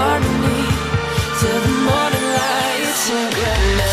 harmony till the morning light. Sing good night.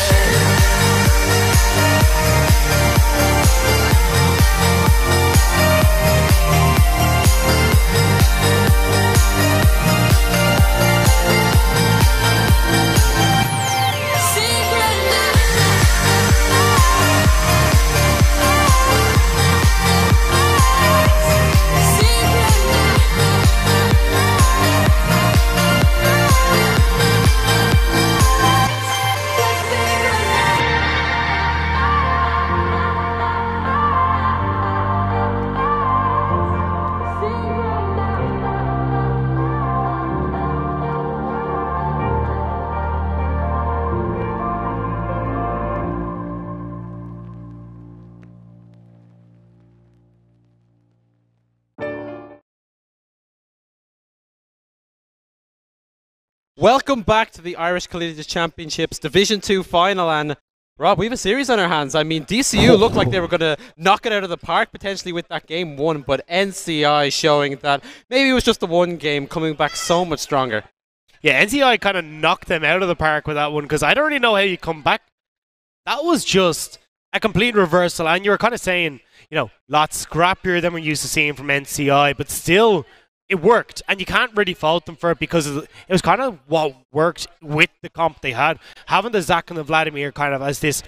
Welcome back to the Irish Collegiate Championships Division 2 final, and Rob, we have a series on our hands. I mean, DCU looked like they were going to knock it out of the park potentially with that game one, but NCI showing that maybe it was just the one game, coming back so much stronger. Yeah, NCI kind of knocked them out of the park with that one, because I don't really know how you come back. That was just a complete reversal, and you were kind of saying, you know, lots scrappier than we're used to seeing from NCI, but still it worked, and you can't really fault them for it because it was kind of what worked with the comp they had. Having the Zach and the Vladimir kind of as this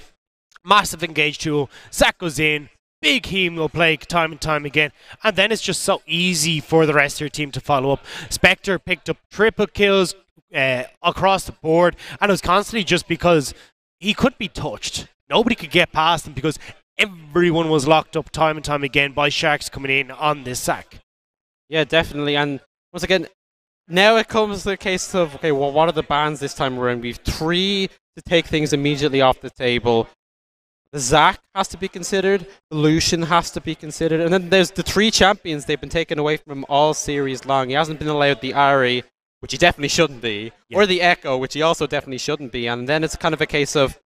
massive engage tool. Zach goes in, big hemo play time and time again, and then it's just so easy for the rest of your team to follow up. Spectre picked up triple kills across the board, and it was constantly just because he couldn't be touched. Nobody could get past him because everyone was locked up time and time again by Sharks coming in on this Zach. Yeah, definitely. And once again, now it comes to the case of, okay, well, what are the bans this time around? We've 3 to take things immediately off the table. The Zach has to be considered. The Lucian has to be considered. And then there's the 3 champions they've been taken away from him all series long. He hasn't been allowed the Ari, which he definitely shouldn't be, or the Echo, which he also definitely shouldn't be. And then it's kind of a case of,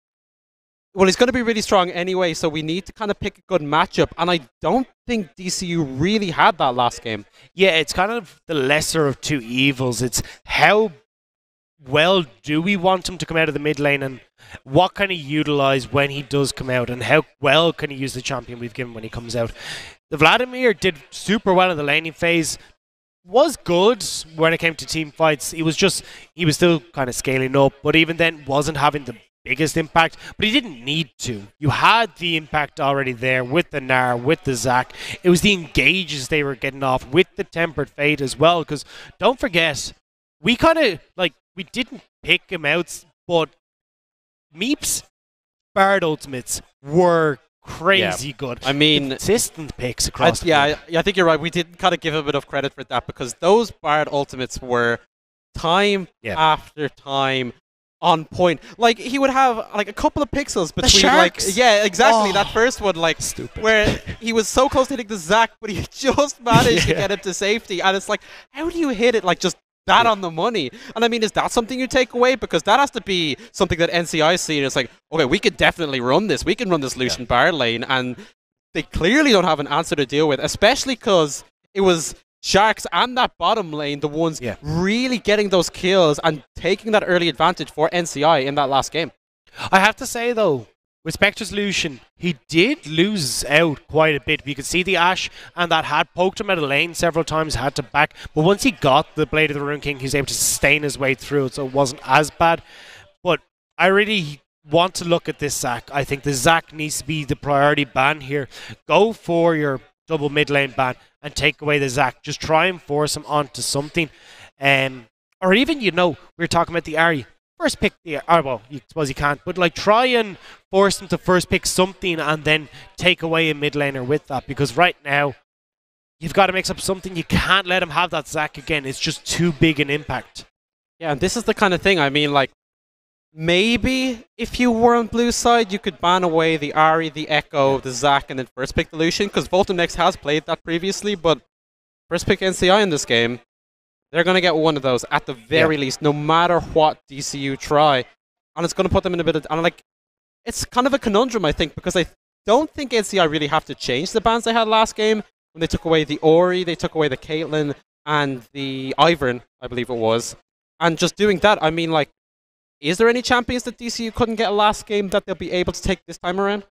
well, he's going to be really strong anyway, so we need to kind of pick a good matchup. And I don't think DCU really had that last game. Yeah, it's kind of the lesser of two evils. It's how well do we want him to come out of the mid lane, and what can he utilize when he does come out, and how well can he use the champion we've given when he comes out. The Vladimir did super well in the laning phase, was good when it came to team fights. He was still kind of scaling up, but even then wasn't having the biggest impact, but he didn't need to. You had the impact already there with the Nar, with the Zac. It was the engages they were getting off with the Tempered Fate as well, because don't forget, we kind of, we didn't pick him out, but Meep's Bard ultimates were crazy good. I mean, consistent picks across the board. I think you're right. We didn't kind of give him enough credit for that, because those Bard ultimates were time after time on point. Like, he would have like a couple of pixels between, that first one, stupid, where he was so close to hitting the Zac, but he just managed to get it to safety. And it's like, how do you hit it just that on the money? And I mean, is that something you take away? Because that has to be something that NCI see. It's like, okay, we could definitely run this. We can run this Lucian Bard lane, and they clearly don't have an answer to deal with, especially because it was Sharks and that bottom lane, the ones really getting those kills and taking that early advantage for NCI in that last game. I have to say, though, with Spectre's Lucian, he did lose out quite a bit. You could see the Ashe, and that had poked him out of lane several times, had to back. But once he got the Blade of the Rune King, he was able to sustain his way through it, so it wasn't as bad. But I really want to look at this Zac. I think the Zac needs to be the priority ban here. Go for your double mid lane ban and take away the Zac. Just try and force him onto something. Or even, we were talking about the Ari. First pick the I suppose you can't, but try and force him to first pick something and then take away a mid laner with that, because right now you've got to mix up something. You can't let him have that Zac again. It's just too big an impact. Yeah, and this is the kind of thing, I mean, maybe if you were on blue side, you could ban away the Ari, the Echo, the Zac, and then first pick the Lucian, because Voltum Next has played that previously, but first pick NCI in this game, they're going to get one of those at the very least, no matter what DCU try. And it's going to put them in a bit of... And it's kind of a conundrum, I think, because I don't think NCI really have to change the bans they had last game. When they took away the Ori, they took away the Caitlyn, and the Ivern, I believe it was. And just doing that, I mean, like, is there any champions that DCU couldn't get a last game that they'll be able to take this time around?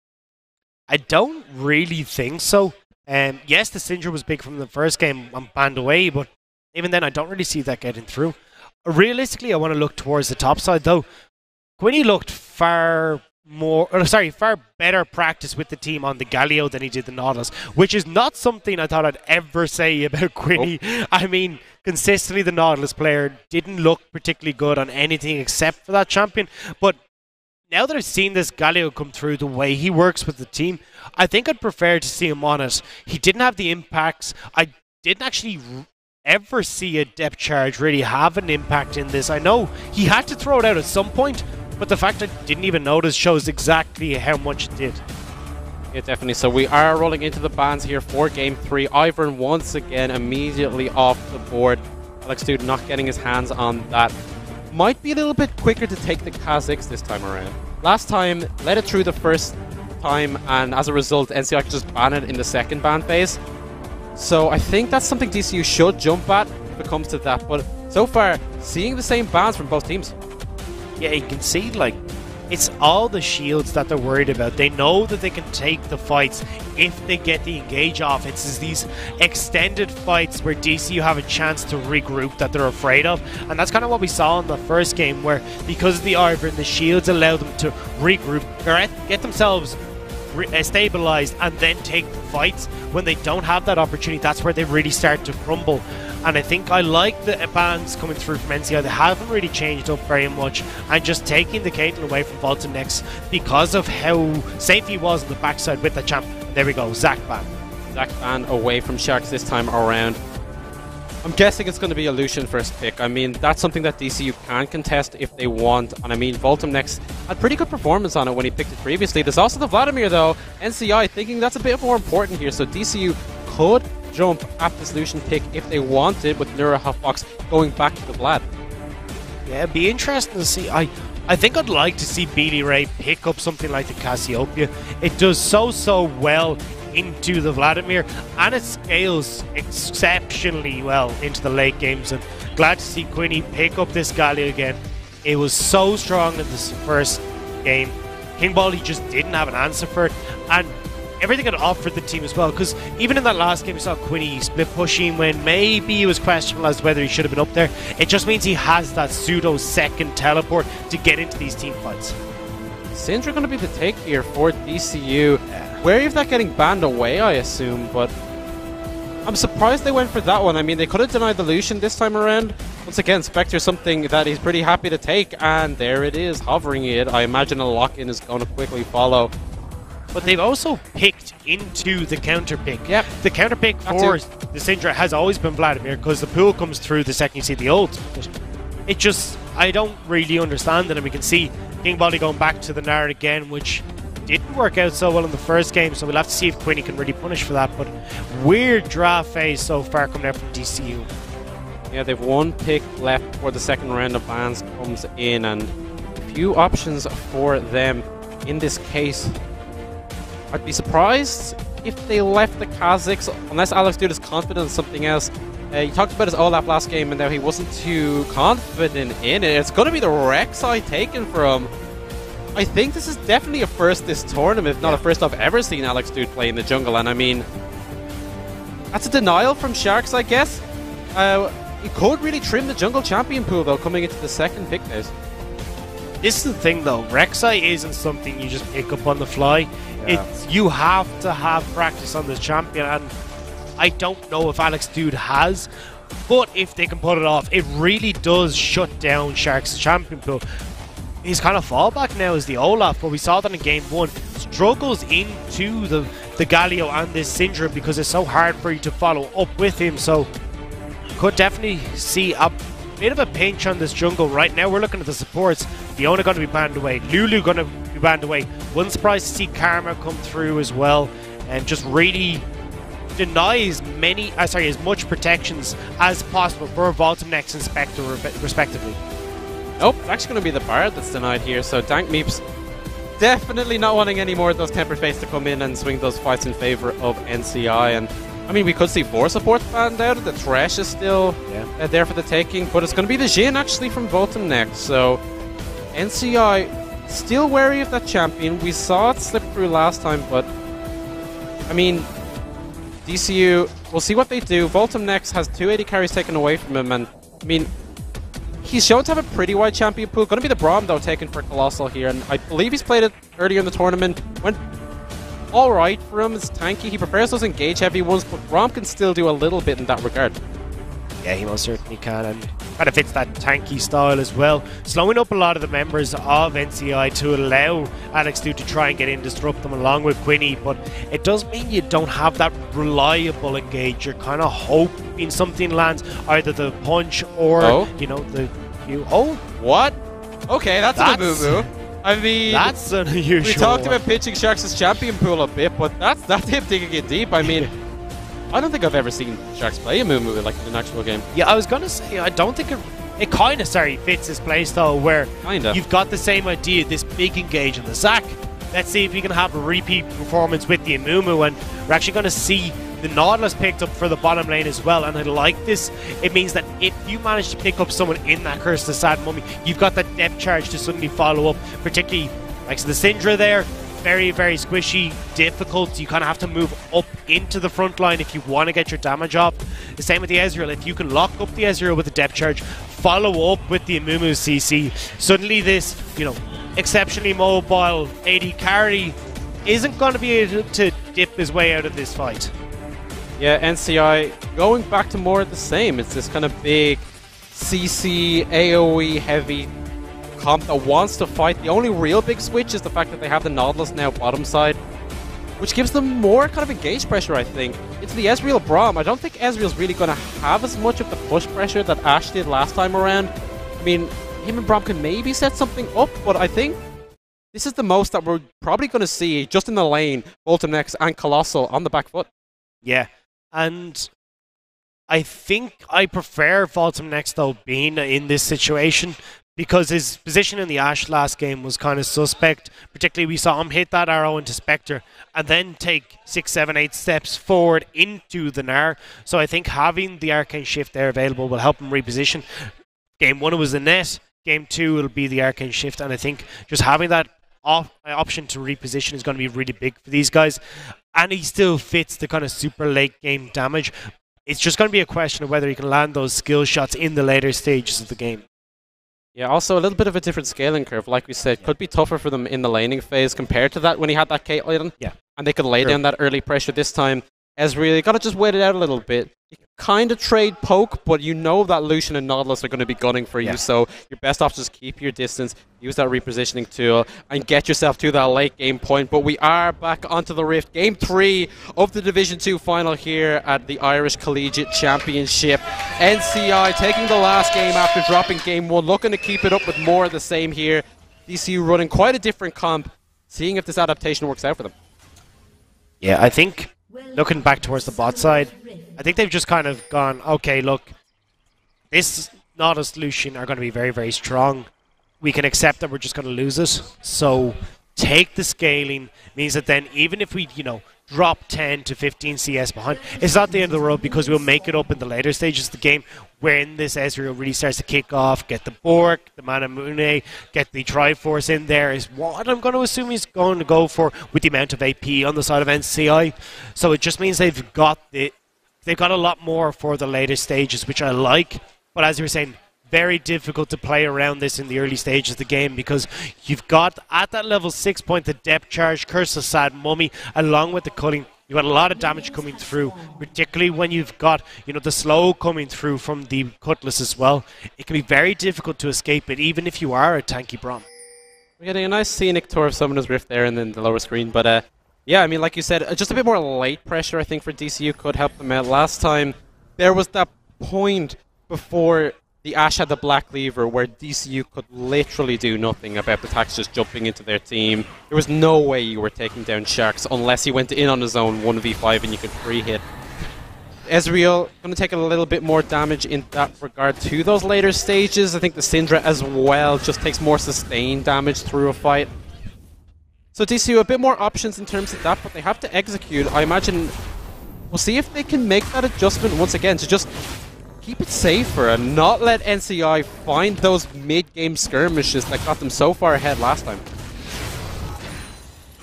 I don't really think so. Yes, the Syndra was big from the first game and banned away, but even then, I don't really see that getting through. Realistically, I want to look towards the top side, though. Quinny looked far better practice with the team on the Galio than he did the Nautilus, which is not something I thought I'd ever say about Quinny. Oh. I mean, consistently the Nautilus player didn't look particularly good on anything except for that champion, but now that I've seen this Galio come through, the way he works with the team, I think I'd prefer to see him on it. He didn't have the impacts. I didn't actually ever see a depth charge really have an impact in this. I know he had to throw it out at some point, but the fact I didn't even notice shows exactly how much it did. Yeah, definitely. So we are rolling into the bans here for Game 3. Ivern once again immediately off the board. Alex Dude not getting his hands on that. Might be a little bit quicker to take the Kha'Zix this time around. Last time, let it through the first time, and as a result, NCI could just ban it in the second ban phase. So I think that's something DCU should jump at if it comes to that. But so far, seeing the same bans from both teams. Yeah, you can see, like, it's all the shields that they're worried about. They know that they can take the fights if they get the engage off. It's these extended fights where DCU have a chance to regroup that they're afraid of. And that's kind of what we saw in the first game, where because of the Ivern, the shields allow them to regroup, or get themselves stabilized, and then take the fights. When they don't have that opportunity, that's where they really start to crumble. And I think I like the bans coming through from NCI. They haven't really changed up very much, and just taking the Caitlyn away from Voltum next because of how safe he was on the backside with the champ. There we go, Zac ban. Zac ban away from Sharks this time around. I'm guessing it's going to be a Lucian first pick. I mean, that's something that DCU can contest if they want. And I mean, Voltum next had pretty good performance on it when he picked it previously. There's also the Vladimir, though. NCI thinking that's a bit more important here. So DCU could jump at this Lucian pick if they wanted, with Nura Huffbox going back to the Vlad. Yeah, it'd be interesting to see. I think I'd like to see Beely Ray pick up something like the Cassiopeia. It does so well into the Vladimir, and it scales exceptionally well into the late games. And glad to see Quinny pick up this Galio again. It was so strong in this first game. King Ball, he just didn't have an answer for it, and everything it offered the team as well, because even in that last game we saw Quinny split pushing when maybe it was questionable as to whether he should have been up there. It just means he has that pseudo second teleport to get into these team fights. Syndra going to be the take here for DCU. Wary of that getting banned away, I assume, but I'm surprised they went for that one. I mean, they could have denied the Lucian this time around. Once again, Spectre something that he's pretty happy to take, and there it is, hovering it. I imagine a lock-in is going to quickly follow. But they've also picked into the counter pick. Yep. The counter pick for the Syndra has always been Vladimir, because the pool comes through the second you see the ult. It just, I don't really understand it, and we can see King Body going back to the Nard again, which didn't work out so well in the first game, so we'll have to see if Quinny can really punish for that. But weird draft phase so far coming out from DCU. Yeah, they've one pick left before the second round of bans comes in, and few options for them in this case. I'd be surprised if they left the Kha'Zix, unless Alex Dude is confident in something else. He talked about his Olaf last game, and now he wasn't too confident in it. It's going to be the Rek'Sai taken from. I think this is definitely a first this tournament, if not a first I've ever seen Alex Dude play in the jungle. And I mean, that's a denial from Sharks, I guess. It could really trim the jungle champion pool, though, coming into the second pick phase. This is the thing, though. Rek'Sai isn't something you just pick up on the fly. Yeah. You have to have practice on this champion, and I don't know if Alex Dude has. But if they can put it off, it really does shut down Sharks' champion pool. His kind of fallback now is the Olaf, but we saw that in game 1. Struggles into the Galio and this Syndra because it's so hard for you to follow up with him. So could definitely see a bit of a pinch on this jungle. Right now we're looking at the supports. Fiona going to be banned away. Lulu going to be banned away. Wasn't surprised to see Karma come through as well, and just really denies as much protections as possible for Voltum Next and Spectre respectively. Nope, it's actually going to be the Bard that's denied here, so Dank Meeps definitely not wanting any more of those Tempered Fates to come in and swing those fights in favour of NCI. And I mean, we could see 4 supports banned out. The Thresh is still there for the taking, but it's going to be the Jhin actually from Voltum next. So NCI still wary of that champion. We saw it slip through last time, but I mean, DCU, we'll see what they do. Voltum next has 280 carries taken away from him, and I mean, he's shown to have a pretty wide champion pool. Going to be the Braum though, taken for Colossal here, and I believe he's played it earlier in the tournament. Went alright for him. It's tanky. He prefers those engage heavy ones, but Braum can still do a little bit in that regard. Yeah, he most certainly can, and kind of fits that tanky style as well. Slowing up a lot of the members of NCI to allow Alex to try and get in, disrupt them along with Quinny, but it does mean you don't have that reliable engage. You're kind of hoping something lands, either the punch or, you know, the... What? Okay, that's a moo-moo. I mean, that's unusual. We talked about pitching Sharks' champion pool a bit, but that's him digging it deep. I mean, I don't think I've ever seen Sharks play a moo-moo like in an actual game. Yeah, I was going to say, I don't think it kind of fits his playstyle, where you've got the same idea, this big engage in the Zac. Let's see if we can have a repeat performance with the Amumu, and we're actually going to see the Nautilus picked up for the bottom lane as well, and I like this. It means that if you manage to pick up someone in that Curse the Sad Mummy, you've got that depth charge to suddenly follow up, particularly like the Syndra there. Very, very squishy, difficult. You kind of have to move up into the front line if you want to get your damage off. The same with the Ezreal. If you can lock up the Ezreal with a depth charge, follow up with the Amumu CC, suddenly this, you know, exceptionally mobile AD carry isn't going to be able to dip his way out of this fight. Yeah, NCI going back to more of the same. It's this kind of big CC, AoE heavy comp that wants to fight. The only real big switch is the fact that they have the Nautilus now bottom side, which gives them more kind of engage pressure, I think. It's the Ezreal Braum. I don't think Ezreal's really going to have as much of the push pressure that Ashe did last time around. I mean, him and Braum can maybe set something up, but I think this is the most that we're probably going to see just in the lane, Voltum next and Colossal on the back foot. Yeah, and I think I prefer Voltum next though being in this situation, because his position in the Ashe last game was kind of suspect. Particularly we saw him hit that arrow into Spectre and then take 6, 7, 8 steps forward into the Gnar. So I think having the Arcane Shift there available will help him reposition. Game 1 it was the net, Game 2 it'll be the Arcane Shift, and I think just having that option to reposition is going to be really big for these guys. And he still fits the kind of super late game damage. It's just going to be a question of whether he can land those skill shots in the later stages of the game. Yeah, also a little bit of a different scaling curve, like we said. Could be tougher for them in the laning phase compared to that when he had that Caitlyn. Yeah. And they could lay down that early pressure this time. Ezreal, you got to just wait it out a little bit. You can kind of trade poke, but you know that Lucian and Nautilus are going to be gunning for you, so your best option is keep your distance, use that repositioning tool, and get yourself to that late game point. But we are back onto the Rift. Game 3 of the Division 2 final here at the Irish Collegiate Championship. NCI taking the last game after dropping Game 1, looking to keep it up with more of the same here. DCU running quite a different comp, seeing if this adaptation works out for them. Yeah, I think looking back towards the bot side, I think they've just kind of gone, okay, look, this Nautilus Lucian are going to be very, very strong. We can accept that we're just going to lose it. So take the scaling, means that then even if we, you know, drop 10 to 15 CS behind, it's not the end of the road, because we'll make it up in the later stages of the game when this Ezreal really starts to kick off, get the Bork, the Manamune, get the Triforce in there is what I'm going to assume he's going to go for with the amount of AP on the side of NCI. So it just means they've got a lot more for the later stages, which I like. But as you were saying, very difficult to play around this in the early stages of the game, because you've got at that level 6 point the depth charge, Curse of Sad Mummy, along with the cutting. You've got a lot of damage coming through, particularly when you've got, you know, the slow coming through from the Cutlass as well. It can be very difficult to escape it, even if you are a tanky Braum. We're getting a nice scenic tour of Summoner's Rift there and then the lower screen, but yeah, I mean, like you said, just a bit more late pressure, I think, for DCU could help them out. Last time, there was that point before the Ashe had the Black Lever where DCU could literally do nothing about the attacks just jumping into their team. There was no way you were taking down Sharks unless he went in on his own 1v5 and you could free hit. Ezreal going to take a little bit more damage in that regard to those later stages. I think the Syndra as well just takes more sustained damage through a fight. So DCU a bit more options in terms of that, but they have to execute. I imagine we'll see if they can make that adjustment once again to just keep it safer and not let NCI find those mid-game skirmishes that got them so far ahead last time.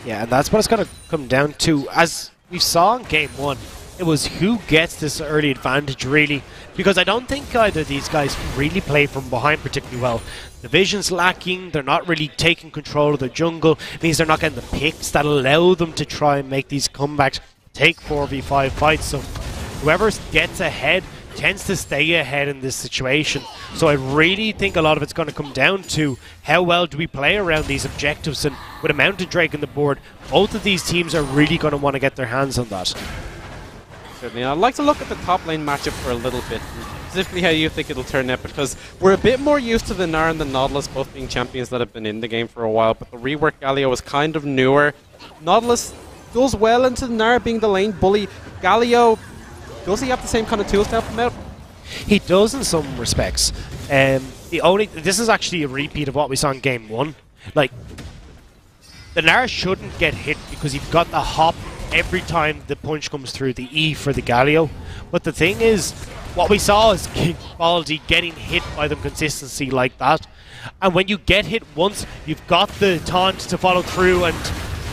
Yeah, and that's what it's going to come down to. As we saw in Game 1, it was who gets this early advantage, really. Because I don't think either of these guys really play from behind particularly well. The vision's lacking, they're not really taking control of the jungle. It means they're not getting the picks that allow them to try and make these comebacks, take 4v5 fights. So whoever gets ahead tends to stay ahead in this situation. So I really think a lot of it's going to come down to how well do we play around these objectives, and with a Mountain Drake on the board, both of these teams are really going to want to get their hands on that. Certainly. I'd like to look at the top lane matchup for a little bit, specifically how you think it'll turn out, because we're a bit more used to the Gnar and the Nautilus both being champions that have been in the game for a while, but the rework Galio is kind of newer. Nautilus goes well into the Gnar being the lane bully. Galio, does he have the same kind of tools to help him out? He does in some respects. This is actually a repeat of what we saw in Game 1. Like, the Gnar shouldn't get hit because you've got the hop every time the punch comes through, the E for the Galio. But the thing is, what we saw is King Baldy getting hit by them consistency like that. And when you get hit once, you've got the taunt to follow through, and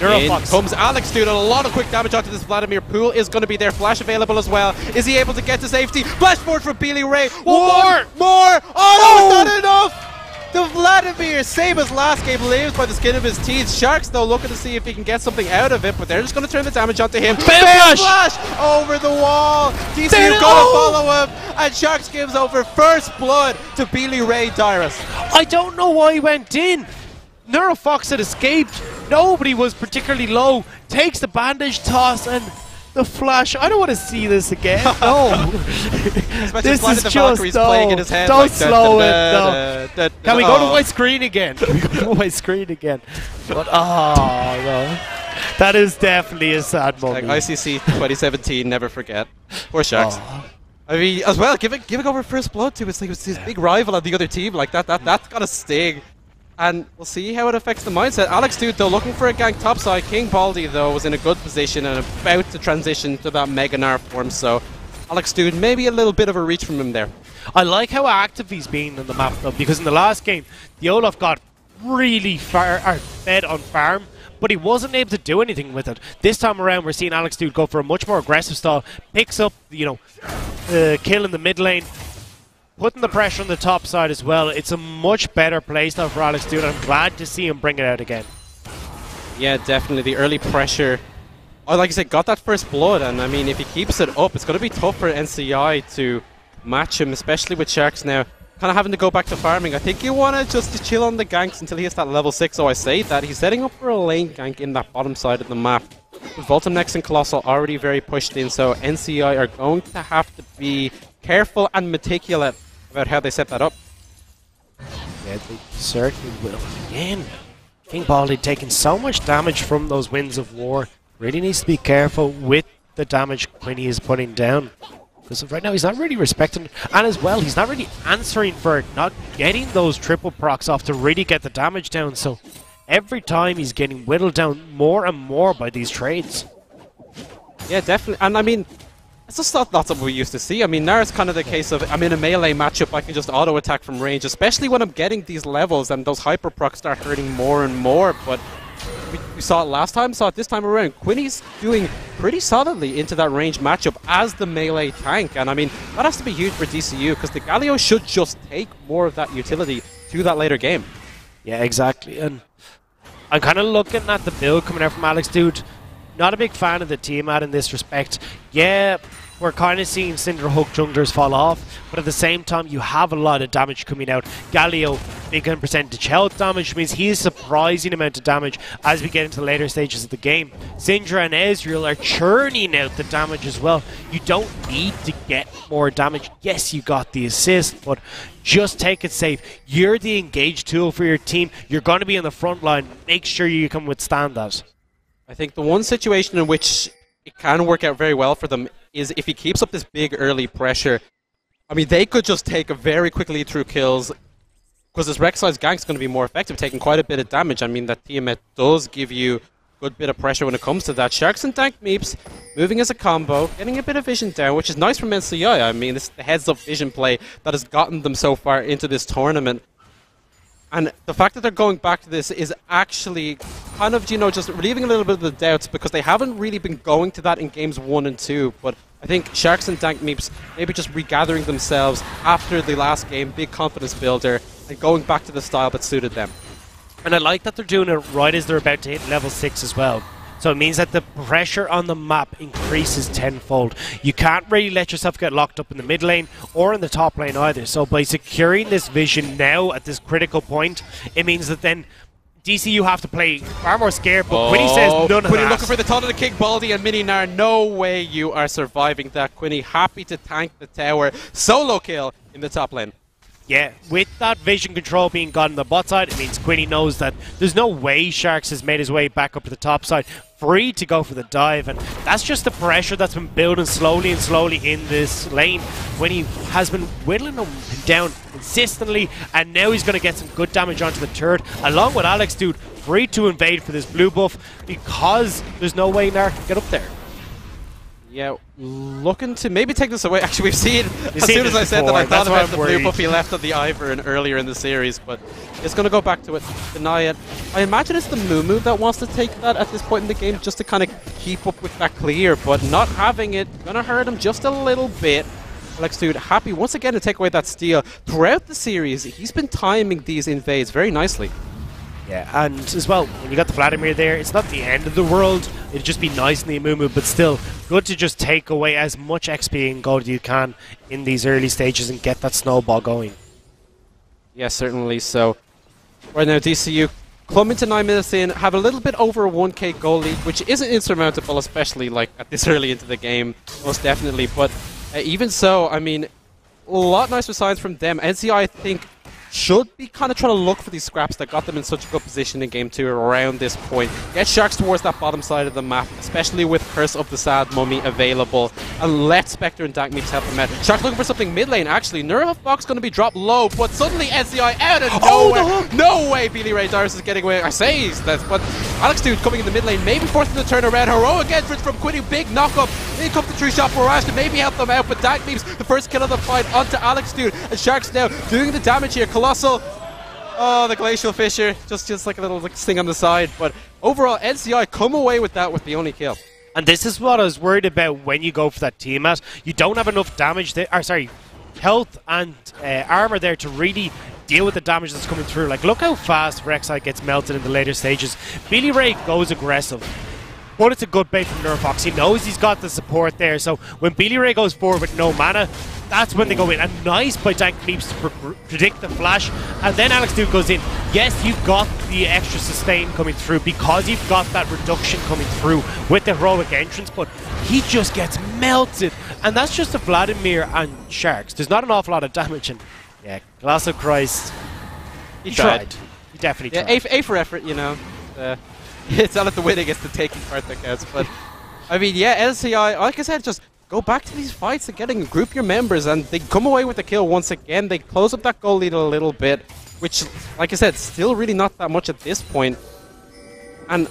in comes Alex, dude, and a lot of quick damage onto this Vladimir. Pool is going to be there. Flash available as well. Is he able to get to safety? Flash forward from Billy Ray. More! Oh, no, it's not enough! The Vladimir, same as last game, lives by the skin of his teeth. Sharks, though, looking to see if he can get something out of it, but they're just going to turn the damage onto him. Bam flash! Over the wall. DCU going to follow him, and Sharks gives over first blood to Billy Ray Dyrus. I don't know why he went in. Neurofox had escaped. Nobody was particularly low. Takes the bandage toss and the flash. I don't want to see this again. No. This is the Valkyrie's playing in his head. Don't like, slow it. No. Can we go to my screen again? Can we go to my screen again? But, oh, no. That is definitely a sad moment. Like ICC 2017, never forget. Poor Sharks. Oh. I mean, as well, giving over first blood to his big rival on the other team. Like that's got to sting. And we'll see how it affects the mindset. Alex Dude, though, looking for a gank topside. King Baldy, though, was in a good position and about to transition to that Mega Gnar form. So Alex Dude, maybe a little bit of a reach from him there. I like how active he's been on the map, though, because in the last game, the Olaf got really fed on farm, but he wasn't able to do anything with it. This time around, we're seeing Alex Dude go for a much more aggressive style, picks up, the kill in the mid lane, putting the pressure on the top side as well. It's a much better playstyle for Alex Dude. I'm glad to see him bring it out again. Yeah, definitely. The early pressure. Oh, like I said, got that first blood, and I mean, if he keeps it up, it's going to be tough for NCI to match him, especially with Sharks now kind of having to go back to farming. I think you want to just chill on the ganks until he hits that level 6. So I say that he's setting up for a lane gank in that bottom side of the map. With Voltimnex and Colossal already very pushed in, so NCI are going to have to be careful and meticulous about how they set that up. Yeah, they certainly will. Again, King Baldy taking so much damage from those Winds of War. Really needs to be careful with the damage Quinny is putting down. Because right now he's not really respecting it. And as well, he's not really answering for it, not getting those triple procs off to really get the damage down. So every time he's getting whittled down more and more by these trades. Yeah, definitely. And I mean, it's just not something we used to see. I mean, now it's kind of the case of, I'm in a melee matchup, I can just auto-attack from range, especially when I'm getting these levels and those hyper procs start hurting more and more. But we saw it last time, saw it this time around. Quinny's doing pretty solidly into that range matchup as the melee tank. And I mean, that has to be huge for DCU, because the Galio should just take more of that utility to that later game. Yeah, exactly. And I'm kind of looking at the build coming out from Alex Dude. Not a big fan of the team in this respect. Yeah, we're kind of seeing Cinder Hook junglers fall off, but at the same time, you have a lot of damage coming out. Galio, big in percentage health damage, means he's a surprising amount of damage as we get into the later stages of the game. Syndra and Ezreal are churning out the damage as well. You don't need to get more damage. Yes, you got the assist, but just take it safe. You're the engage tool for your team. You're going to be in the front line. Make sure you can withstand that. I think the one situation in which it can work out very well for them is if he keeps up this big early pressure. I mean, they could just take a very quick lead through kills, because this Rek'Sai's gank is going to be more effective, taking quite a bit of damage. I mean, that Tiamat does give you good bit of pressure when it comes to that. Sharks and Dank Meeps moving as a combo, getting a bit of vision down, which is nice from NCI. I mean, it's the heads-up vision play that has gotten them so far into this tournament. And the fact that they're going back to this is actually kind of, you know, just relieving a little bit of the doubts, because they haven't really been going to that in games 1 and 2. But I think Sharks and Dank Meeps maybe just regathering themselves after the last game, big confidence builder, and going back to the style that suited them. And I like that they're doing it right as they're about to hit level 6 as well. So it means that the pressure on the map increases tenfold. You can't really let yourself get locked up in the mid lane or in the top lane either. So by securing this vision now at this critical point, it means that then DCU have to play far more scared, but Quinny says none of Quinny that. looking for the Ton of the King, Baldy and Mininar. No way you are surviving that, Quinny. Happy to tank the tower. Solo kill in the top lane. Yeah, with that vision control being gone on the bot side, it means Quinny knows that there's no way Sharks has made his way back up to the top side, free to go for the dive, and that's just the pressure that's been building slowly and slowly in this lane. Quinny has been whittling him down consistently, and now he's going to get some good damage onto the turret, along with Alex Dude, free to invade for this blue buff, because there's no way Nar can get up there. Yeah, looking to maybe take this away. Actually, we've seen, as soon as I said that, I thought about the blue buff he left on the Ivern earlier in the series, but it's going to go back to it, deny it. I imagine it's the Moo that wants to take that at this point in the game, just to kind of keep up with that clear, but not having it, going to hurt him just a little bit. Alex Dude happy once again to take away that steal. Throughout the series, he's been timing these invades very nicely. Yeah, and as well, when you got the Vladimir there, it's not the end of the world. It'd just be nice in the Amumu, but still good to just take away as much XP and gold you can in these early stages and get that snowball going. Yeah, certainly so. Right now, DCU coming to 9 minutes in, have a little bit over a 1k goal lead, which isn't insurmountable, especially like at this early into the game, most definitely. But even so, I mean, a lot nicer signs from them. NCI, I think, should be kind of trying to look for these scraps that got them in such a good position in Game 2 around this point. Get Sharks towards that bottom side of the map, especially with Curse of the Sad Mummy available, and let Spectre and Dank Meeps help them out. Sharks looking for something mid lane, actually. Nura Fox going to be dropped low, but suddenly NCI out of nowhere. No way Billy Ray Darius is getting away. I say he's that, but Alex Dude coming in the mid lane, maybe forcing the turnaround. Heroic entrance from Quinny, big knock-up. In comes the true shot for Ash to maybe help them out, but Dank Meeps, the first kill of the fight, onto Alex Dude, and Sharks now doing the damage here. Colossal. Oh, the Glacial Fissure, just like a little sting on the side. But overall, NCI come away with that with the only kill. And this is what I was worried about when you go for that Tiamat. You don't have enough damage there, health and armor there to really deal with the damage that's coming through. Like, look how fast Rek'Sai gets melted in the later stages. Billy Ray goes aggressive, but it's a good bait from Nurfox. He knows he's got the support there, so when Billy Ray goes forward with no mana, that's when they go in. And nice by Dank Meeps to predict the flash. And then Alex Duke goes in. Yes, you've got the extra sustain coming through because you've got that reduction coming through with the heroic entrance, but he just gets melted. And that's just a Vladimir and Sharks. There's not an awful lot of damage. And yeah, Glass of Christ. He tried. He definitely tried. A for effort, you know. It's not at the winning, it's the taking part that counts. But I mean, yeah, LCI, like I said, just go back to these fights and group your members, and they come away with the kill once again. They close up that goal lead a little bit, which, like I said, still really not that much at this point. And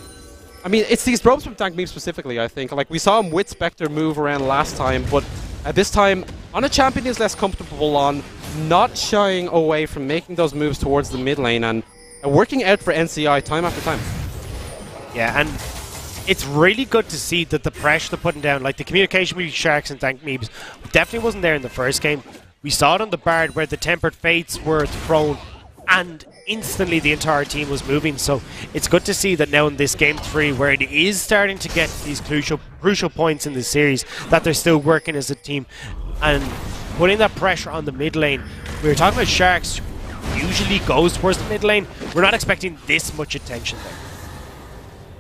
I mean, it's these ropes from Dank Meeps specifically, I think. Like, we saw him with Spectre move around last time, but at this time, on a champion he's less comfortable on, not shying away from making those moves towards the mid lane, and working out for NCI time after time. Yeah, and it's really good to see that the pressure they're putting down, like the communication between Sharks and Dank Meeps, definitely wasn't there in the first game. We saw it on the Bard where the Tempered Fates were thrown and instantly the entire team was moving. So it's good to see that now in this Game 3, where it is starting to get these crucial points in the series, that they're still working as a team and putting that pressure on the mid lane. We were talking about Sharks usually goes towards the mid lane. We're not expecting this much attention there.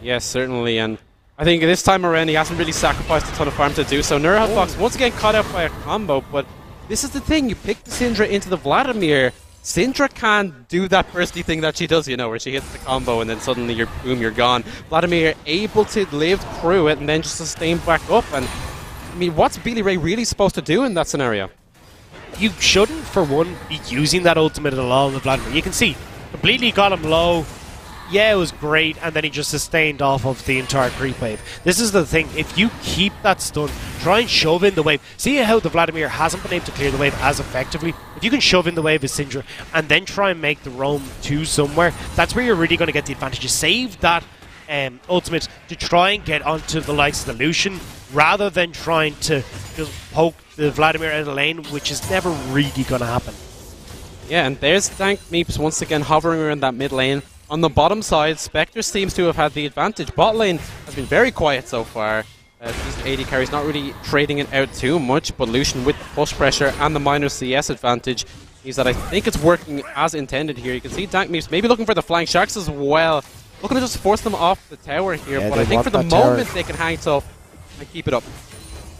Yes, certainly, and I think this time around he hasn't really sacrificed a ton of farm to do so. Nurha Fox once again caught out by a combo, but this is the thing, you pick the Syndra into the Vladimir, Syndra can't do that bursty thing that she does, you know, where she hits the combo and then suddenly you're boom, you're gone. Vladimir able to live through it and then just sustain back up, and I mean, what's Billy Ray really supposed to do in that scenario? You shouldn't, for one, be using that ultimate at all on the Vladimir. You can see, completely got him low. yeah, it was great, and then he just sustained off of the entire creep wave. This is the thing, if you keep that stun, try and shove in the wave. See how the Vladimir hasn't been able to clear the wave as effectively? If you can shove in the wave as Syndra, and then try and make the roam to somewhere, that's where you're really going to get the advantage. You save that ultimate to try and get onto the likes of the Lucian, rather than trying to just poke the Vladimir out of the lane, which is never really going to happen. Yeah, and there's Dank Meeps once again hovering around that mid lane. On the bottom side, Spectre seems to have had the advantage. Bot lane has been very quiet so far. These AD carries not really trading it out too much, but Lucian with the push pressure and the minor CS advantage is that I think it's working as intended here. You can see Dank Meeps maybe looking for the flank. Sharks as well, looking to just force them off the tower here, yeah, but I think for the moment they can hang tough and keep it up.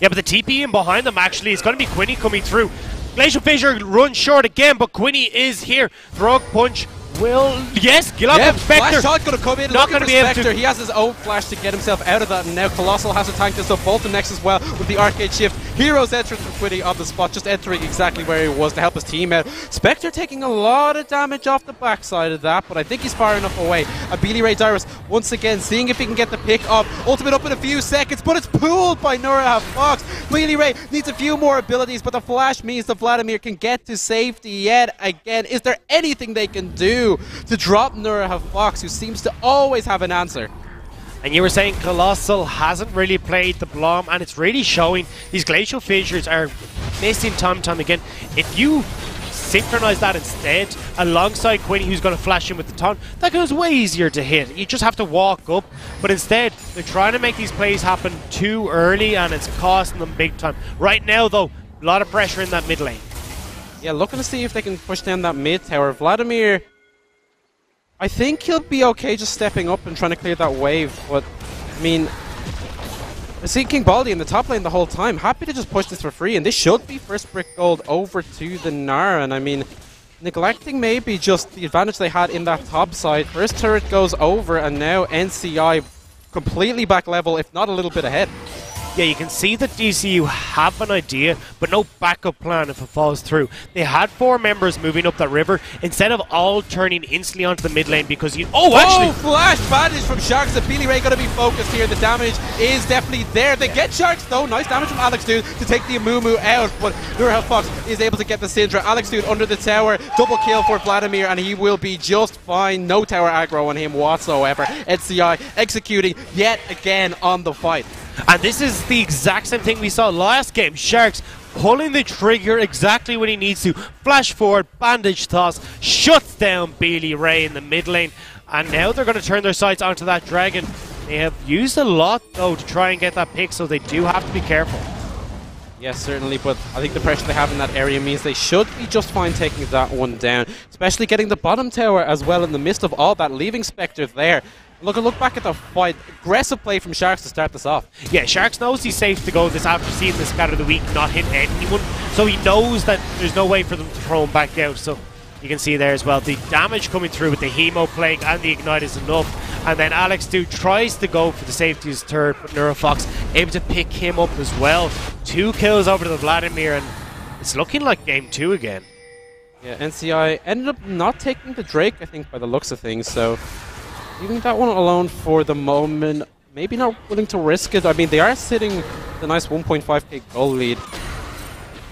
Yeah, but the TP in behind them actually is going to be Quinny coming through. Glacial Fissure runs short again, but Quinny is here. Throg Punch will... Yes, kill off the Spectre. Flash shot going to come in. Not going to be able to... He has his own flash to get himself out of that, and now Colossal has to tank this up. Bolton next as well with the arcade shift. Heroes entrance from Quinny on the spot, just entering exactly where he was to help his team out. Spectre taking a lot of damage off the backside of that, but I think he's far enough away. Abili Ray Dyrus once again seeing if he can get the pick off. Ultimate up in a few seconds, but it's pulled by Nura Fox. Abili Ray needs a few more abilities, but the flash means that Vladimir can get to safety yet again. Is there anything they can do to drop Nura Fox, who seems to always have an answer? And you were saying Colossal hasn't really played the Blom, and it's really showing. These Glacial Fissures are missing time and time again. If you synchronize that instead, alongside Quinny, who's going to flash in with the taunt, that goes way easier to hit. You just have to walk up, but instead, they're trying to make these plays happen too early, and it's costing them big time. Right now, though, a lot of pressure in that mid lane. Yeah, looking to see if they can push down that mid tower. Vladimir, I think he'll be okay just stepping up and trying to clear that wave, but I mean, I see King Baldi in the top lane the whole time, happy to just push this for free, and this should be first brick gold over to the Nara, and I mean, neglecting maybe just the advantage they had in that top side. First turret goes over, and now NCI completely back level, if not a little bit ahead. Yeah, you can see that DCU have an idea, but no backup plan if it falls through. They had 4 members moving up that river, instead of all turning instantly onto the mid lane because you... Oh, actually! Flash bandage from Sharks. Abili Ray going to be focused here. The damage is definitely there. They get Sharks though. Nice damage from Alex Dude to take the Amumu out, but Nura Fox is able to get the Syndra. Alex Dude under the tower. Double kill for Vladimir, and he will be just fine. No tower aggro on him whatsoever. NCI executing yet again on the fight. And this is the exact same thing we saw last game. Sharks pulling the trigger exactly when he needs to. Flash forward, bandage toss, shuts down Bailey Ray in the mid lane. And now they're going to turn their sights onto that dragon. They have used a lot, though, to try and get that pick, so they do have to be careful. Yes, certainly, but I think the pressure they have in that area means they should be just fine taking that one down. Especially getting the bottom tower as well in the midst of all that, leaving Spectre there. Look back at the fight. Aggressive play from Sharks to start this off. Yeah, Sharks knows he's safe to go this after seeing this scatter of the week not hit anyone. So he knows that there's no way for them to throw him back out. So you can see there as well, the damage coming through with the Hemo Plague and the Ignite is enough. And then Alex Dude tries to go for the safety as third, but Neurofox able to pick him up as well. 2 kills over to the Vladimir, and it's looking like game 2 again. Yeah, NCI ended up not taking the Drake, I think, by the looks of things, so leaving that one alone for the moment. Maybe not willing to risk it. I mean, they are sitting with a nice 1.5k goal lead.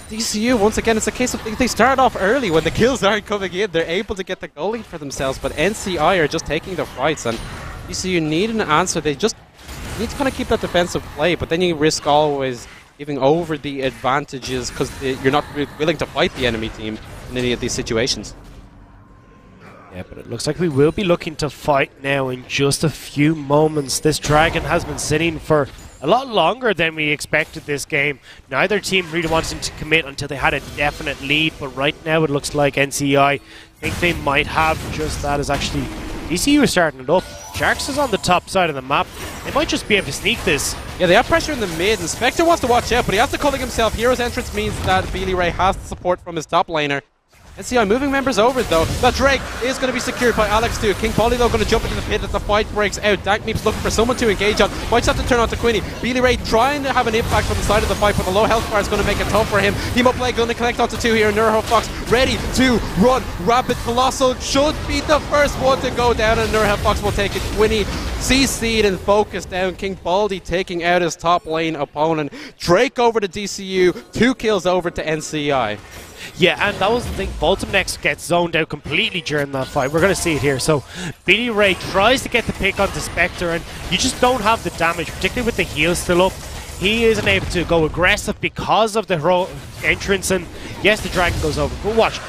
DCU, once again, it's a case of they start off early when the kills aren't coming in. They're able to get the goal lead for themselves, but NCI are just taking the fights, and DCU need an answer. They just need to kind of keep that defensive play, but then you risk always giving over the advantages because you're not willing to fight the enemy team in any of these situations. Yeah, but it looks like we will be looking to fight now in just a few moments. This dragon has been sitting for a lot longer than we expected this game. Neither team really wanted to commit until they had a definite lead, but right now it looks like NCI think they might have just that, as actually DCU is starting it up. Sharks is on the top side of the map. They might just be able to sneak this. Yeah, they have pressure in the mid, and Spectre wants to watch out, but he has to culling himself. Hero's entrance means that Bailey Ray has the support from his top laner. NCI moving members over though. That Drake is going to be secured by Alex too. King Polly though going to jump into the pit as the fight breaks out. Dank Meep's looking for someone to engage on. Might have to turn on to Quinny. Beely Ray trying to have an impact from the side of the fight, but the low health bar is going to make it tough for him. Team-up play going to connect onto 2 here. Nurho Fox ready to run. Rapid Colossal should be the first one to go down, and Nurho Fox will take it. Quinny CC'd and focused down. King Baldy taking out his top lane opponent. Drake over to DCU. 2 kills over to NCI. Yeah, and that was the thing. Baltum next gets zoned out completely during that fight. We're going to see it here. So, Beely Ray tries to get the pick onto Spectre, and you just don't have the damage, particularly with the heal still up. He isn't able to go aggressive because of the heroic entrance, and yes, the dragon goes over. But watch,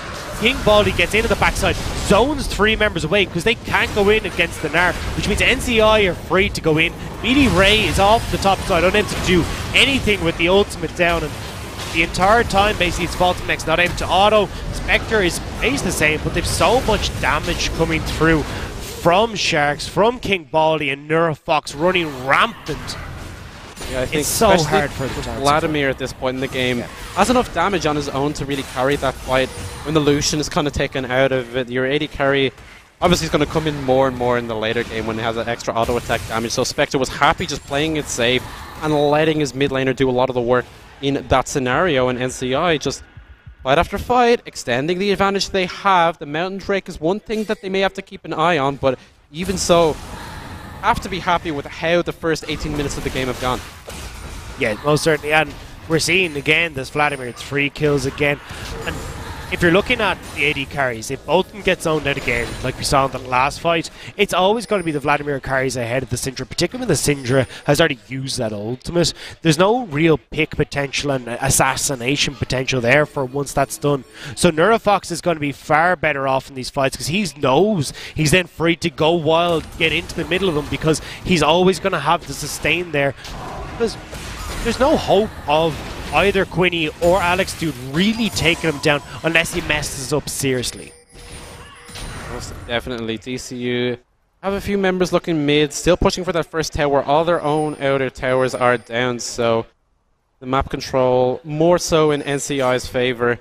King Baldy gets into the backside, zones 3 members away because they can't go in against the Gnar, which means NCI are free to go in. Beely Ray is off the top side, unable to do anything with the ultimate down, and the entire time, basically, it's Baltum next not able to auto. Spectre is basically the same, but they've so much damage coming through from Sharks, from King Baldy, and Neurofox running rampant. Yeah, I think it's so hard for Vladimir at this point in the game. Yeah. Has enough damage on his own to really carry that fight. When the Lucian is kind of taken out of it, your AD carry obviously is going to come in more and more in the later game when it has that extra auto attack damage. So Spectre was happy just playing it safe and letting his mid laner do a lot of the work in that scenario, and NCI just fight after fight, extending the advantage they have. The Mountain Drake is one thing that they may have to keep an eye on, but even so, have to be happy with how the first 18 minutes of the game have gone. Yeah, most certainly, and we're seeing again this Vladimir 3 kills again, and if you're looking at the AD carries, if both of them get zoned out again, like we saw in the last fight, it's always going to be the Vladimir carries ahead of the Syndra, particularly when the Syndra has already used that ultimate. There's no real pick potential and assassination potential there for once that's done. So Neurofox is going to be far better off in these fights because he knows he's then free to go wild, get into the middle of them, because he's always going to have the sustain there. Because there's no hope of either Quinny or Alex Dude really taking him down unless he messes up seriously. Most definitely. DCU have a few members looking mid, still pushing for that first tower. All their own outer towers are down, so the map control more so in NCI's favor.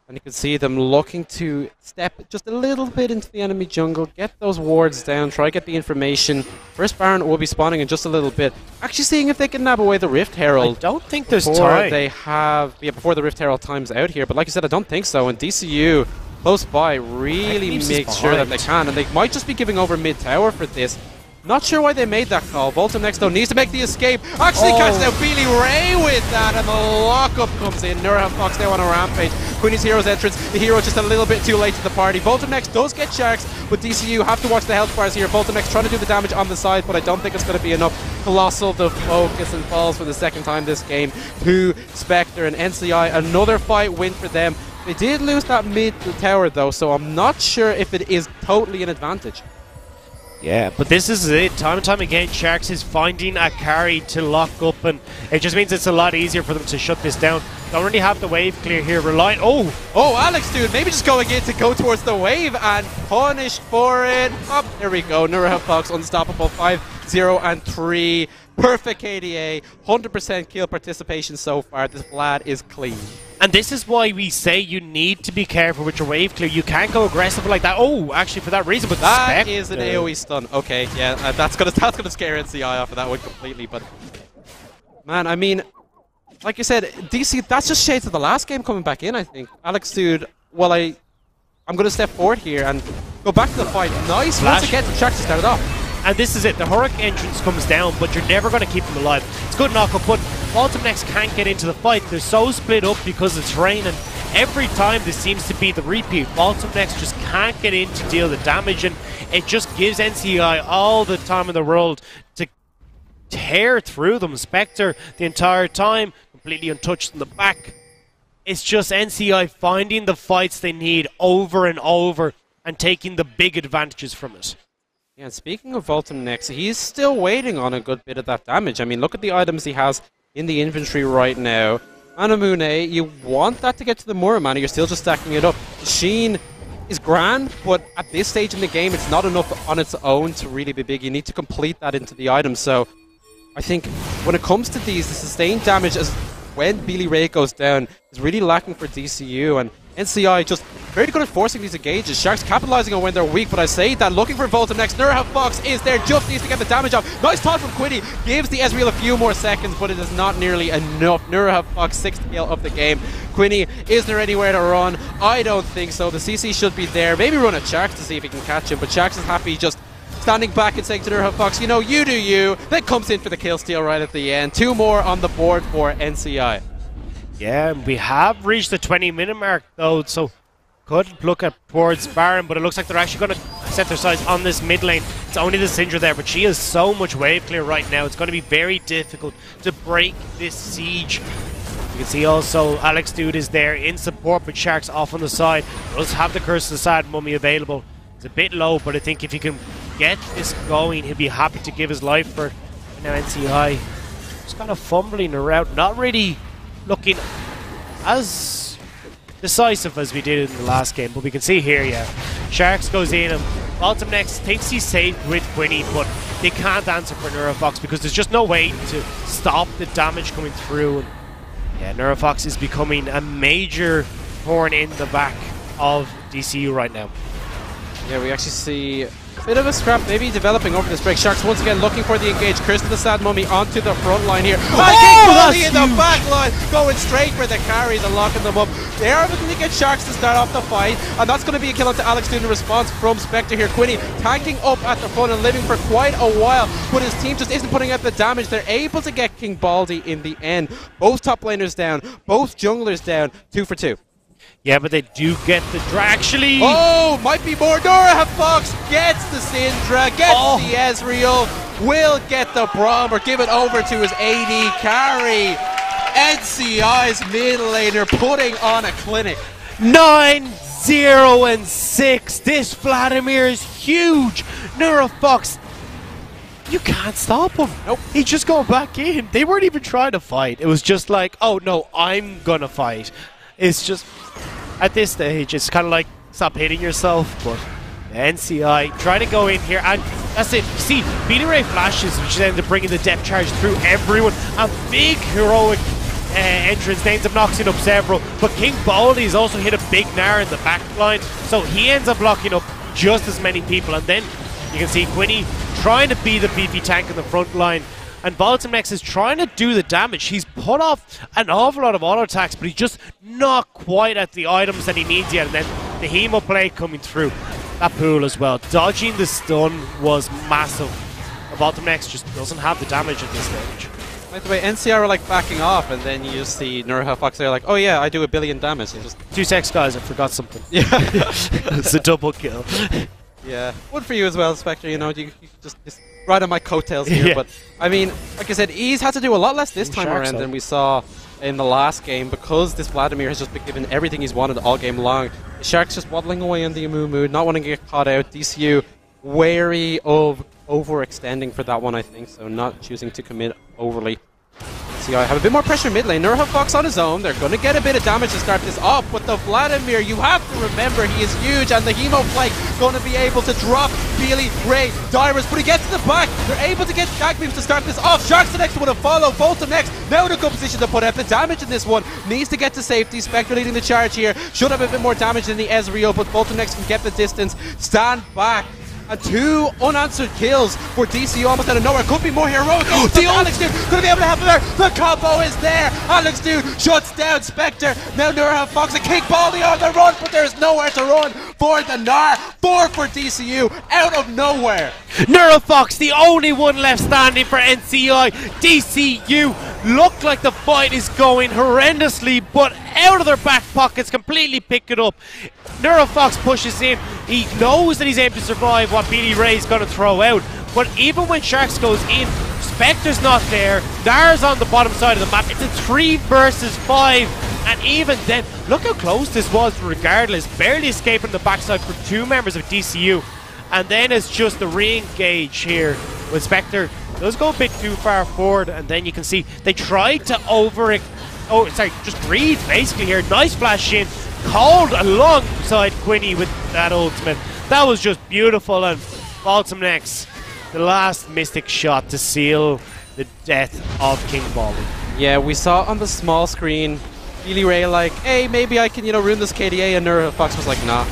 And you can see them looking to step just a little bit into the enemy jungle, get those wards down, try to get the information. First Baron will be spawning in just a little bit. Actually seeing if they can nab away the Rift Herald. I don't think there's time. Before the Rift Herald time's out here, but like I said, I don't think so. And DCU, close by, really makes sure that they can. And they might just be giving over mid-tower for this. Not sure why they made that call. Baltum next though needs to make the escape. Actually catches out Beely Ray with that, and the lockup comes in. Nurha Fox now on a rampage. Queenie's hero's entrance. The hero just a little bit too late to the party. Baltum next does get Sharks, but DCU have to watch the health bars here. Baltum next trying to do the damage on the side, but I don't think it's going to be enough. Colossal the focus and falls for the second time this game to Spectre, and NCI another fight win for them. They did lose that mid tower though, so I'm not sure if it is totally an advantage. Yeah, but this is it. Time and time again, Sharks is finding a carry to lock up, and it just means it's a lot easier for them to shut this down. Don't really have the wave clear here. Relying. Oh, Alex, dude, maybe just going in to go towards the wave and punished for it. Up, there we go. Nurha Fox unstoppable. 5-0 and 3. Perfect KDA. 100% kill participation so far. This Vlad is clean. And this is why we say you need to be careful with your wave clear. You can't go aggressive like that. Oh, actually, for that reason, but that is an AoE stun. Okay, yeah, that's gonna scare NCI off of that one completely. But man, I mean, like you said, DC, that's just shades of the last game coming back in. I think Alex, dude. Well, I'm gonna step forward here and go back to the fight. Nice once again to Sharks to start it off. And this is it. The Hurricane entrance comes down, but you're never going to keep them alive. It's good knock-up, but Baltum next can't get into the fight. They're so split up because it's rain, and every time this seems to be the repeat. Baltum next just can't get in to deal the damage, and it just gives NCI all the time in the world to tear through them. Spectre, the entire time, completely untouched in the back. It's just NCI finding the fights they need over and over and taking the big advantages from it. Yeah, and speaking of Baltum next, he's still waiting on a good bit of that damage. I mean, look at the items he has in the inventory right now. Anamune, you want that to get to the Muramana, you're still just stacking it up. Sheen is grand, but at this stage in the game, it's not enough on its own to really be big. You need to complete that into the item. So I think when it comes to these, the sustained damage, as when Billy Ray goes down is really lacking for DCU, and NCI just very good at forcing these engages. Sharks capitalizing on when they're weak, but I say that looking for Volta next. Nurha Fox is there, just needs to get the damage off. Nice talk from Quinny, gives the Ezreal a few more seconds, but it is not nearly enough. Nurha Fox, 6th kill of the game. Quinny, is there anywhere to run? I don't think so. The CC should be there. Maybe run at Sharks to see if he can catch him, but Sharks is happy just standing back and saying to Nurha Fox, you know, you do you. Then comes in for the kill steal right at the end. 2 more on the board for NCI. Yeah, we have reached the 20-minute mark though, so could look at towards Baron, but it looks like they're actually going to set their sights on this mid lane. It's only the Syndra there, but she has so much wave clear right now. It's going to be very difficult to break this siege. You can see also Alex Dude is there in support, but Sharks off on the side. Does have the Curse of the Sad Mummy available. It's a bit low, but I think if he can get this going, he'll be happy to give his life for it. Now NCI just kind of fumbling around, not really looking as decisive as we did in the last game, but we can see here, yeah, Sharks goes in and Baltimore next thinks he's safe with Quinny, but they can't answer for Neurofox because there's just no way to stop the damage coming through. And yeah, Neurofox is becoming a major thorn in the back of DCU right now. Yeah, we actually see a bit of a scrap maybe developing over this break. Sharks once again looking for the engage. Curse of the Sad Mummy onto the front line here. Kick in the back line, going straight for the carries and locking them up. They are looking to get Sharks to start off the fight, and that's going to be a kill onto Alex Dune in response from Spectre here. Quinny tanking up at the front and living for quite a while, but his team just isn't putting out the damage. They're able to get King Baldy in the end. Both top laners down, both junglers down, 2 for 2. Yeah, but they do get the actually. Oh, might be more. Nurha Fox gets the Syndra, gets the Ezreal, will get the Braum or give it over to his AD carry. NCI's mid laner putting on a clinic. 9-0-6. This Vladimir is huge. Nurha Fox, you can't stop him. Nope. He's just going back in. They weren't even trying to fight. It was just like, oh no, I'm gonna fight. It's just, at this stage, it's kind of like, stop hitting yourself, but NCI trying to go in here, and that's it. See, Beanie Ray flashes, which ended up bringing the depth charge through everyone. A big heroic entrance, ends up knocking up several, but King Baldy's also hit a big Gnar in the back line, so he ends up locking up just as many people, and then you can see Quinny trying to be the beefy tank in the front line. And Baltimex is trying to do the damage. He's put off an awful lot of auto attacks, but he's just not quite at the items that he needs yet. And then the Hemo play coming through that pool as well. Dodging the stun was massive. Baltimex just doesn't have the damage at this stage. By the way, NCR are like backing off, and then you just see Nurha Fox there like, oh yeah, I do 1 billion damage. And just 2 seconds, guys, I forgot something. Yeah. It's a double kill. Yeah, one for you as well, Spectre. You know, you just ride on my coattails here. Yeah. But I mean, like I said, he's had to do a lot less this time around than we saw in the last game, because this Vladimir has just been given everything he's wanted all game long. The Sharks just waddling away in the Amumu, not wanting to get caught out. DCU wary of overextending for that one, I think, so not choosing to commit overly. I have a bit more pressure mid lane. Nurha Fox on his own. They're going to get a bit of damage to start this off, but the Vladimir, you have to remember, he is huge, and the Hemo flank going to be able to drop Beely, Ray, Dyrus, but he gets to the back. They're able to get Dag Beams to start this off. Sharks the next one to follow. Volta next. Now in a good position to put out the damage in this one. Needs to get to safety. Spectre leading the charge here. Should have a bit more damage than the Ezreal, but Volta next can get the distance. Stand back. And 2 unanswered kills for DC almost out of nowhere. Could be more heroic. The Alex Dude going to be able to have it there. The combo is there. Alex Dude shuts down Spectre. Now Nurha Fox and King Baldy on the run, but there's nowhere to run for the Gnar. 4 for DCU out of nowhere. Nurha Fox, the only one left standing for NCI. DCU look like the fight is going horrendously, but out of their back pockets, completely pick it up. Nurha Fox pushes in. He knows that he's able to survive what Beanie Ray's going to throw out. But even when Sharks goes in, Spectre's not there. Gnar's on the bottom side of the map. It's a 3 versus 5. And even then, look how close this was regardless. Barely escaping the backside for 2 members of DCU. And then it's just the re-engage here with Spectre. Does go a bit too far forward. And then you can see they tried to just breathe basically here. Nice flash in. Called alongside Quinny with that ultimate. That was just beautiful. And Balsam next, the last mystic shot to seal the death of King Baldy. Yeah, we saw on the small screen, Billy Ray like, hey, maybe I can, ruin this KDA, and Fox was like, nah.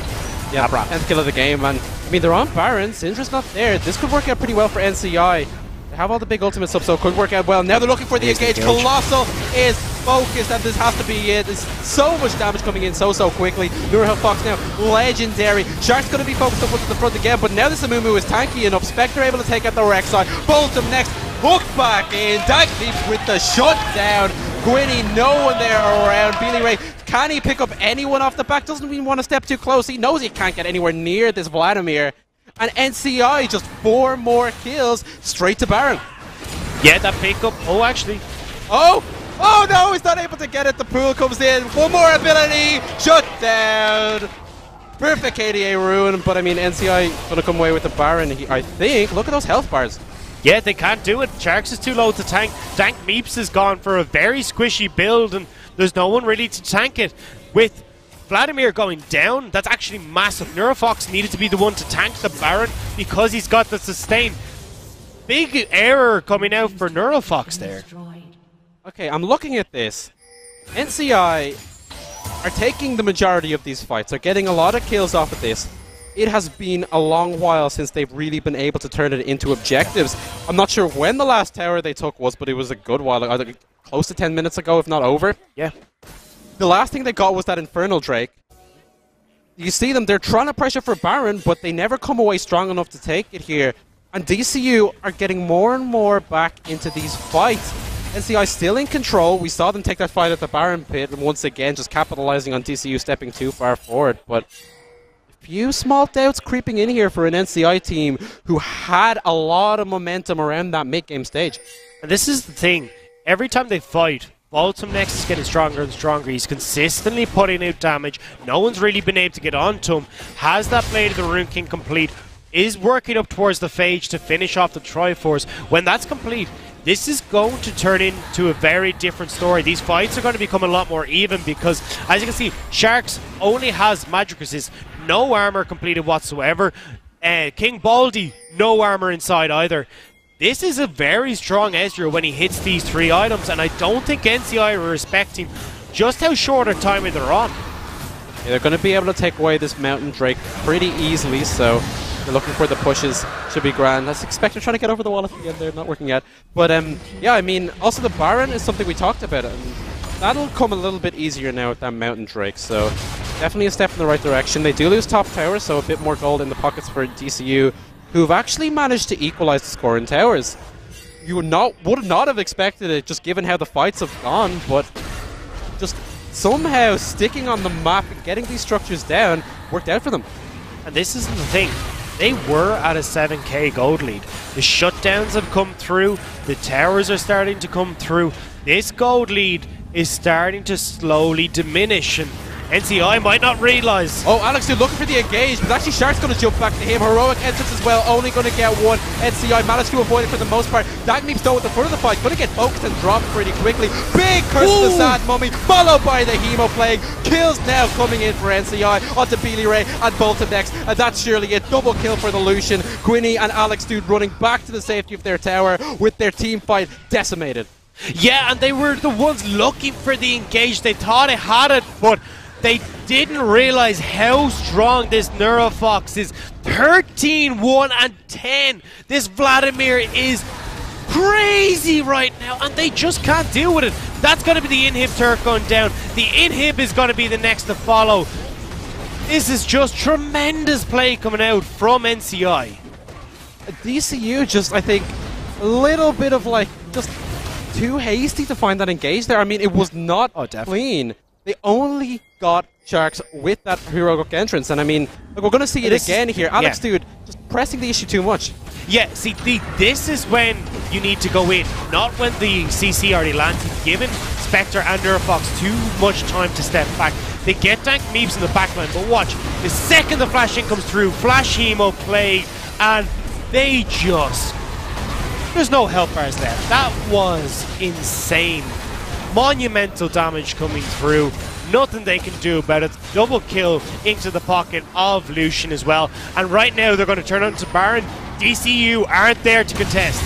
Yeah, 10th kill of the game, and I mean, they're on Baron, Syndra's not there. This could work out pretty well for NCI. They have all the big ultimates up, so it could work out well. Now they're looking for the engage. Colossal is focused, and this has to be it. There's so much damage coming in so quickly. Fox now, legendary. Shark's going to be focused up to the front again, but now this Amumu is tanky enough. Spectre able to take out the Rek'Sai. Boltum next, hooked back in. Dagdeep with the shutdown. Gwynny, no one there around. Billy Ray, can he pick up anyone off the back? Doesn't even want to step too close. He knows he can't get anywhere near this Vladimir. And NCI just 4 more kills straight to Baron. Yeah, that pickup. Oh, actually. Oh no, he's not able to get it. The pool comes in. One more ability. Shut down. Perfect KDA ruin. But I mean, NCI going to come away with the Baron, I think. Look at those health bars. Yeah, they can't do it. Sharks is too low to tank. Dank Meeps is gone for a very squishy build, and there's no one really to tank it. With Vladimir going down, that's actually massive. Neurofox needed to be the one to tank the Baron because he's got the sustain. Big error coming out for Neurofox there. Okay, I'm looking at this. NCI are taking the majority of these fights. They're getting a lot of kills off of this. It has been a long while since they've really been able to turn it into objectives. I'm not sure when the last tower they took was, but it was a good while, close to 10 minutes ago, if not over. Yeah. The last thing they got was that Infernal Drake. You see them, they're trying to pressure for Baron, but they never come away strong enough to take it here. And DCU are getting more and more back into these fights. NCI still in control. We saw them take that fight at the Baron pit, and once again just capitalizing on DCU stepping too far forward. But a few small doubts creeping in here for an NCI team who had a lot of momentum around that mid-game stage. And this is the thing. Every time they fight, Boltum next is getting stronger and stronger. He's consistently putting out damage. No one's really been able to get onto him. Has that Blade of the Rune King complete. Is working up towards the Phage to finish off the Triforce. When that's complete, this is going to turn into a very different story. These fights are going to become a lot more even because, as you can see, Sharks only has Magic Resist. No armor completed whatsoever. King Baldy, no armor inside either. This is a very strong Ezreal when he hits these 3 items, and I don't think NCI are respecting just how short a time they're on. Yeah, they're going to be able to take away this Mountain Drake pretty easily, so they're looking for the pushes. Should be grand. Let's expect they're trying to get over the wall at the end there, not working yet. But yeah, I mean, also the Baron is something we talked about, and that'll come a little bit easier now with that Mountain Drake, so definitely a step in the right direction. They do lose top tower, so a bit more gold in the pockets for DCU, who've actually managed to equalize the score in towers. You would not have expected it, just given how the fights have gone, but just somehow sticking on the map and getting these structures down worked out for them. And this isn't the thing. They were at a 7k gold lead. The shutdowns have come through. The towers are starting to come through. This gold lead is starting to slowly diminish, and NCI might not realise. Oh, Alex, you're looking for the engage, but actually Shark's going to jump back to him. Heroic entrance as well, only going to get one. NCI managed to avoid it for the most part. Dagmeep's though at the front of the fight, going to get focused and dropped pretty quickly. Big curse of the Sad Mummy, followed by the Hemo Plague. Kills now coming in for NCI onto Billy Ray and Bolton next, and that's surely a double kill for the Lucian. Gwynny and Alex Dude running back to the safety of their tower with their team fight decimated. Yeah, and they were the ones looking for the engage. They thought it had it, but they didn't realize how strong this Neurofox is. 13, 1, and 10. This Vladimir is crazy right now, and they just can't deal with it. That's going to be the inhib turret going down. The inhib is going to be the next to follow. This is just tremendous play coming out from NCI. DCU just, I think, a little bit of like, just too hasty to find that engage there. I mean, it was not clean. They only got Sharks with that heroic entrance, and I mean, look, we're going to see it again here. Alex, dude, just pressing the issue too much. Yeah, see, this is when you need to go in, not when the CC already lands. You've given Spectre and Neurofox too much time to step back. They get Dank Meeps in the backline, but watch, the second the flash in comes through, Flash Hemo Plague, and they just... There's no help bars there. That was insane. Monumental damage coming through. Nothing they can do about it. Double kill into the pocket of Lucian as well. And right now they're going to turn onto Baron. DCU aren't there to contest.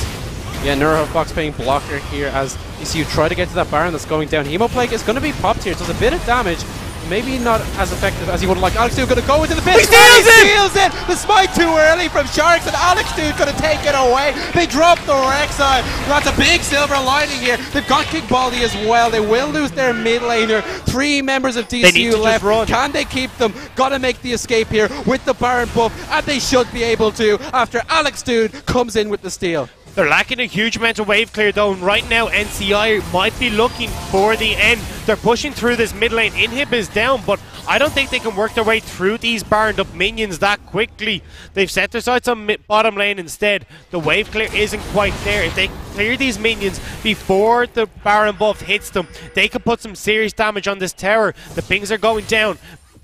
Yeah, Neurofox playing blocker here as DCU try to get to that Baron that's going down. Hemoplague is going to be popped here. It does a bit of damage. Maybe not as effective as he would have liked. Alex Dude going to go into the pit. He steals it! The smite too early from Sharks, and Alex Dude going to take it away. They drop the Rek'Sai. That's a big silver lining here. They've got King Baldi as well. They will lose their mid laner. 3 members of DCU left. Can they keep them? Got to make the escape here with the Baron buff, and they should be able to after Alex Dude comes in with the steal. They're lacking a huge amount of wave clear though, and right now NCI might be looking for the end. They're pushing through this mid lane. Inhib is down, but I don't think they can work their way through these Baroned up minions that quickly. They've set their sights on bottom lane instead. The wave clear isn't quite there. If they clear these minions before the Baron buff hits them, they could put some serious damage on this tower. The pings are going down.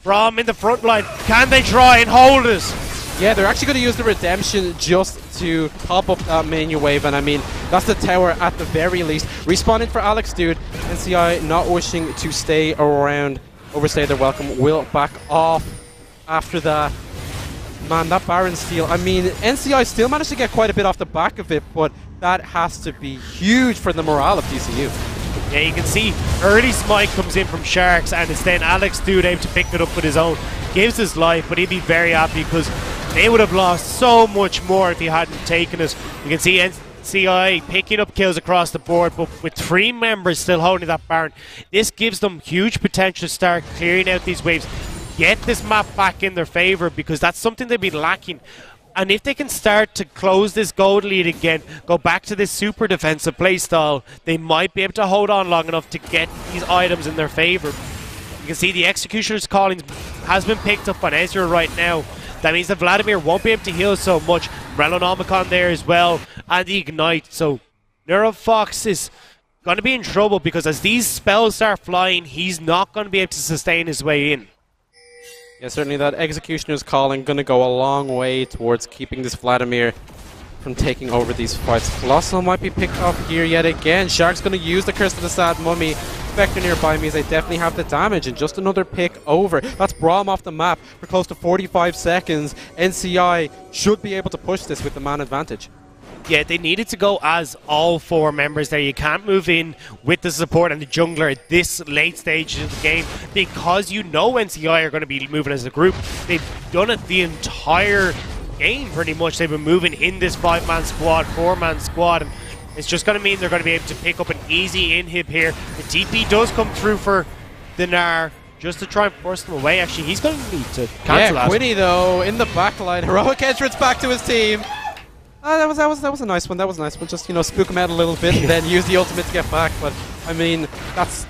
Braum in the front line. Can they try and hold us? Yeah, they're actually going to use the Redemption just to pop up that menu wave, and I mean, that's the tower at the very least. Respawning for Alex Dude. NCI not wishing to stay around, overstay their welcome, will back off after that. Man, that Baron steal, I mean, NCI still managed to get quite a bit off the back of it, but that has to be huge for the morale of DCU. Yeah, you can see early smite comes in from Sharks, and it's then Alex Dude able to pick it up with his own. Gives his life, but he'd be very happy because they would have lost so much more if he hadn't taken it. You can see NCI picking up kills across the board, but with 3 members still holding that Baron, this gives them huge potential to start clearing out these waves. Get this map back in their favour, because that's something they've been lacking. And if they can start to close this gold lead again, go back to this super defensive playstyle, they might be able to hold on long enough to get these items in their favour. You can see the Executioner's Calling has been picked up on Ezra right now. That means that Vladimir won't be able to heal so much. Relonomicon there as well, and the Ignite. So Neurofox is going to be in trouble, because as these spells start flying, he's not going to be able to sustain his way in. Yeah, certainly that Executioner's Calling going to go a long way towards keeping this Vladimir from taking over these fights. Colossal might be picked up here yet again. Shark's going to use the Curse of the Sad Mummy. Spectre nearby means they definitely have the damage, and just another pick over. That's Braum off the map for close to 45 seconds. NCI should be able to push this with the man advantage. Yeah, they needed to go as all 4 members there. You can't move in with the support and the jungler at this late stage of the game, because you know NCI are going to be moving as a group. They've done it the entire game pretty much. They've been moving in this 5-man squad, 4-man squad, and it's just going to mean they're going to be able to pick up an easy inhib here. The TP does come through for the Gnar just to try and force them away. Actually, he's going to need to cancel that. Quinny though in the backline, heroic entrance back to his team. That was a nice one. That was a nice one. Just, you know, spook him out a little bit and then use the ultimate to get back. But I mean, that's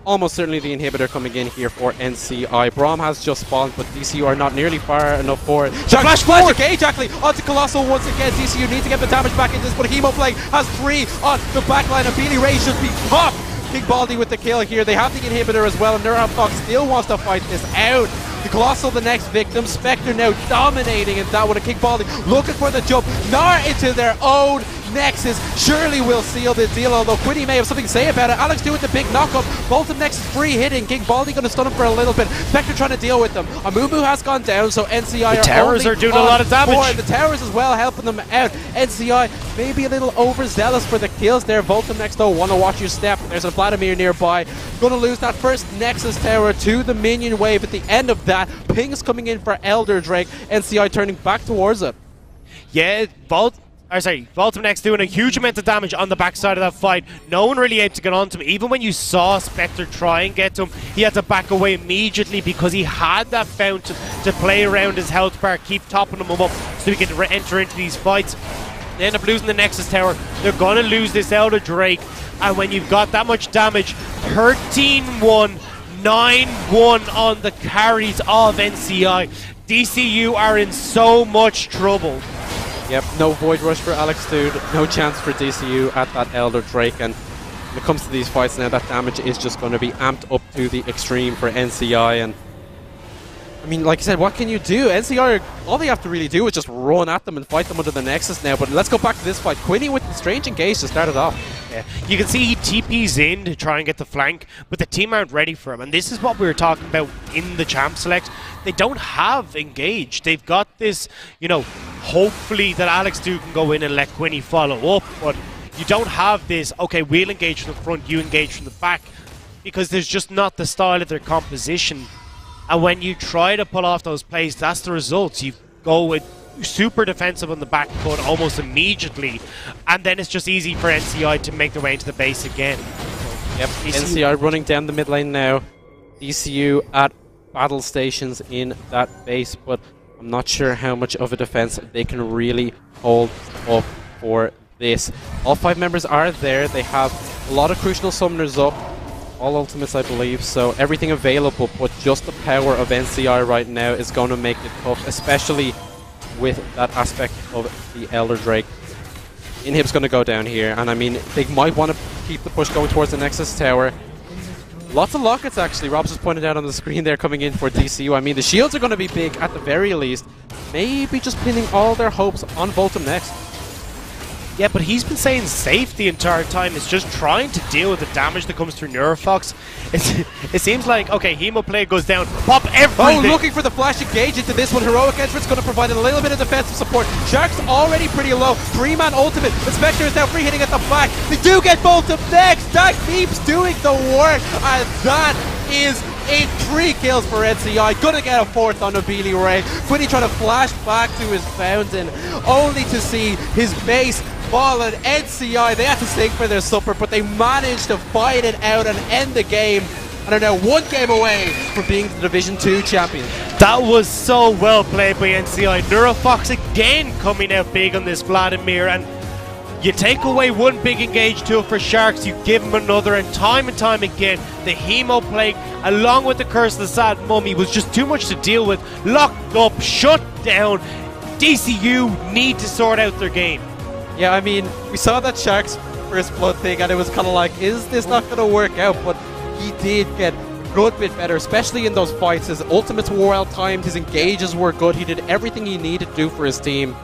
almost certainly the inhibitor coming in here for NCI. Braum has just spawned, but DCU are not nearly far enough for it. Flash forward! Exactly! Onto Colossal once again. DCU need to get the damage back into this, but Hemoplague has 3 on the backline, and Beanie Ray should be popped. King Baldi with the kill here. They have the inhibitor as well, and Neurofox still wants to fight this out. The Colossal the next victim. Spectre now dominating, and that one. King Baldi looking for the jump. Gnar into their own Nexus surely will seal the deal, although Quinny may have something to say about it. Alex doing the big knockup. Both of Nexus free hitting. King Baldi going to stun him for a little bit. Spectre trying to deal with them. Amumu has gone down, so NCI the towers are doing a lot of damage. The towers as well helping them out. NCI maybe a little overzealous for the kills there. Voltum next though, want to watch your step. There's a Vladimir nearby. Going to lose that first Nexus tower to the minion wave at the end of that. Pings coming in for Elder Drake. NCI turning back towards it. Yeah, Voltum next doing a huge amount of damage on the backside of that fight. No one really able to get onto him. Even when you saw Spectre try and get to him, he had to back away immediately because he had that fountain to play around his health bar, keep topping him up so he can enter into these fights. They end up losing the Nexus Tower. They're going to lose this Elder Drake. And when you've got that much damage, 13-1, 9-1 on the carries of NCI. DCU are in so much trouble. Yep, no Void Rush for Alex Dude, no chance for DCU at that Elder Drake, and when it comes to these fights now, that damage is just going to be amped up to the extreme for NCI, and I mean, like I said, what can you do? NCI, all they have to really do is just run at them and fight them under the Nexus now, but let's go back to this fight. Quinny with the strange engage to start it off. Yeah. You can see he TP's in to try and get the flank, but the team aren't ready for him, and this is what we were talking about in the champ select. They don't have engage. They've got this, you know, hopefully that Alex Dude can go in and let Quinny follow up, but you don't have this, okay, we'll engage from the front, you engage from the back, because there's just not the style of their composition. And when you try to pull off those plays, that's the results. You go with super defensive on the back foot almost immediately, and then it's just easy for NCI to make their way into the base again. Yep, NCI running down the mid lane now. DCU at battle stations in that base, but I'm not sure how much of a defense they can really hold up for this. All 5 members are there. They have a lot of crucial summoners up, all ultimates I believe, so everything available, but just the power of NCI right now is going to make it tough, especially with that aspect of the Elder Drake. Inhib's going to go down here, and I mean, they might want to keep the push going towards the Nexus Tower. Lots of lockets, actually. Rob's just pointed out on the screen there coming in for DCU. I mean, the shields are going to be big at the very least. Maybe just pinning all their hopes on Voltum next. Yeah, but he's been saying safe the entire time. It's just trying to deal with the damage that comes through Neurofox. It seems like, okay, Hemoplay goes down, pop everything. Oh, looking for the flash engage into this one. Heroic Entrance going to provide a little bit of defensive support. Shark's already pretty low. 3-man ultimate. The Spectre is now free hitting at the back. They do get both up next. That keeps doing the work. And that is 3 kills for NCI. Gonna get a 4th on Nobili Ray. Quinny trying to flash back to his fountain, only to see his base fall. And NCI, they had to sing for their supper, but they managed to fight it out and end the game, and are now 1 game away from being the Division 2 champions. That was so well played by NCI. Neurofox again coming out big on this Vladimir, and you take away 1 big engage tool for Sharks, you give him another, and time again, the Hemo Plague, along with the Curse of the Sad Mummy, was just too much to deal with. Locked up, shut down. DCU need to sort out their game. Yeah, I mean, we saw that Sharks first blood thing, and it was kind of like, is this not going to work out? But he did get a good bit better, especially in those fights. His ultimates were well timed, his engages were good, he did everything he needed to do for his team.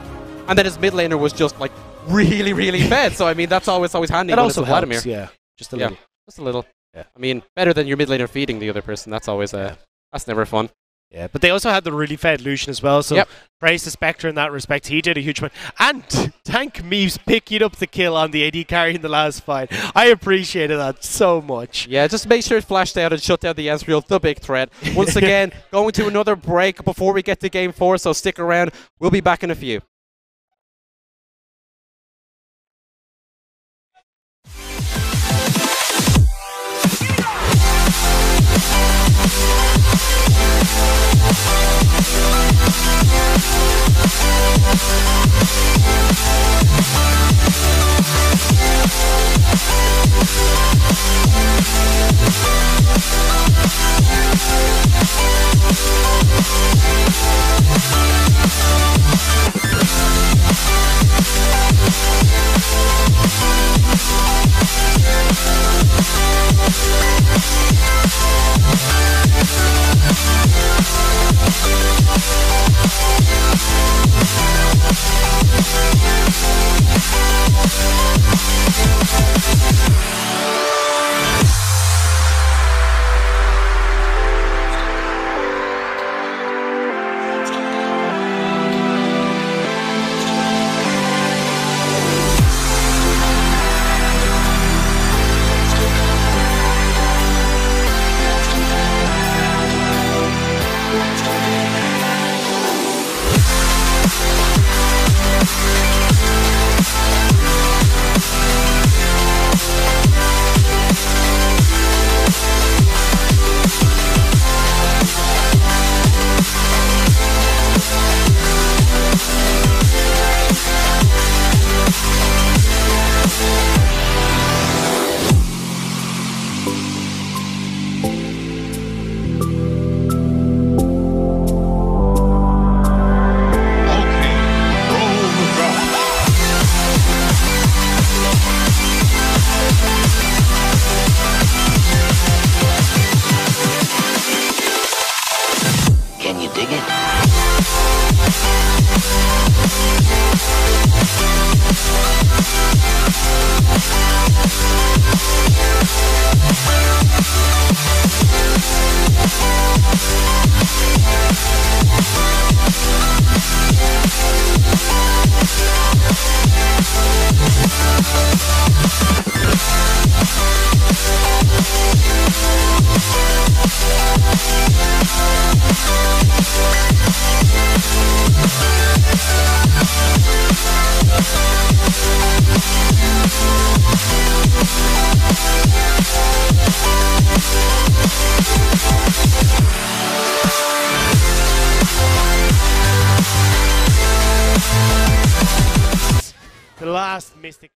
And then his mid laner was just like really fed. So I mean, that's always handy. That when also it's a Vladimir. helps, yeah. Just a little. Just a little. Yeah. I mean, better than your mid laner feeding the other person. That's always that's never fun. Yeah, but they also had the really fed Lucian as well, so praise to Spectre in that respect. He did a huge amount. And Tank Meeves picking up the kill on the AD carry in the last fight. I appreciated that so much. Yeah, just make sure it flashed out and shut down the Ezreal, the big threat. Once again, going to another break before we get to Game 4, so stick around. We'll be back in a few. last Mystic